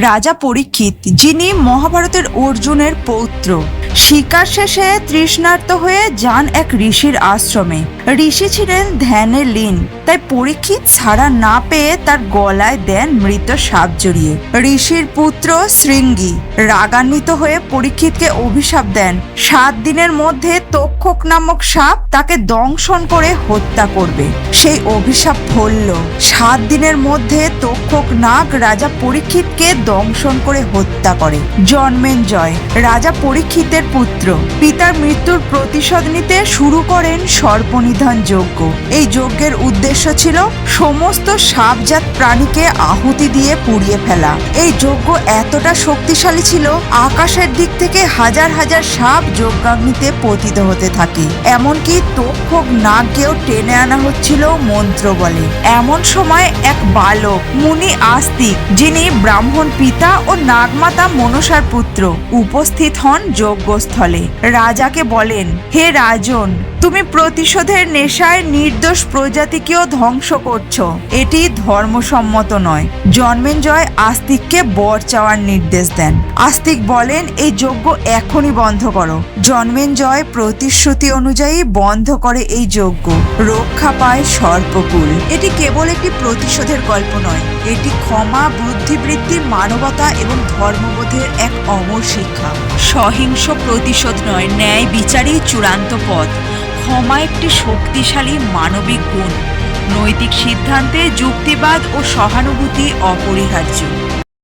রাজা পরীক্ষিত, যিনি মহাভারতের অর্জুনের পৌত্র, শিকার শেষে তৃষ্ণার্ত হয়ে যান এক ঋষির আশ্রমে। ঋষি ছিলেন ধ্যানে লীন, তাই পরীক্ষিত ছাড়া না পেয়ে তার গলায় দেন মৃত সাপ জড়িয়ে। ঋষির পুত্র শৃঙ্গী রাগান্বিত হয়ে পরীক্ষিতকে অভিশাপ দেন 7 দিনের মধ্যে তক্ষক নামক সাপ তাকে দংশন করে হত্যা করবে। সেই অভিশাপ ফলল। 7 দিনের মধ্যে তক্ষক নাগ রাজা পরীক্ষিতকে দংশন করে হত্যা করে। জন্মেঞ্জয় রাজা পরীক্ষিতের পুত্র, পিতার মৃত্যুর প্রতিশোধ নিতে শুরু করেন সর্পনিধন যজ্ঞ। এই যজ্ঞের উদ্দেশ্য ছিল সমস্ত সাপজাত প্রাণীকে আহুতি দিয়ে পুড়িয়ে ফেলা। এই যজ্ঞ এতটা শক্তিশালী ছিল, আকাশের দিক থেকে হাজার হাজার সাপ যজ্ঞাগ্নিতে পতিত হতে থাকে। এমনকি তক্ষক নাগকেও টেনে আনা হচ্ছিল মন্ত্র বলে। এমন সময় এক বালক মুনি আস্তিক, যিনি ব্রাহ্মণ পিতা ও নাগমাতা মনসার পুত্র, উপস্থিত হন যজ্ঞস্থলে। রাজাকে বলেন, হে রাজন, তুমি প্রতিশোধের নেশায় নির্দোষ প্রজাতিকেও ধ্বংস করছো। এটি ধর্মসম্মত নয়। জন্মেঞ্জয় আস্তিককে বর চাওয়ার নির্দেশ দেন। আস্তিক বলেন, এই যজ্ঞ এখনই বন্ধ করো। জন্মেঞ্জয় প্রতিশ্রুতি অনুযায়ী বন্ধ করে এই যজ্ঞ। রক্ষা পায় সর্পকুল। এটি কেবল একটি প্রতিশোধের গল্প নয়, এটি ক্ষমা, বুদ্ধিবৃত্তি, মানবতা এবং ধর্মবোধের এক অমর শিক্ষা। সহিংস প্রতিশোধ নয়, ন্যায় বিচারই চূড়ান্ত পথ। ক্ষমা একটি শক্তিশালী মানবিক গুণ। নৈতিক সিদ্ধান্তে যুক্তিবাদ ও সহানুভূতি অপরিহার্য।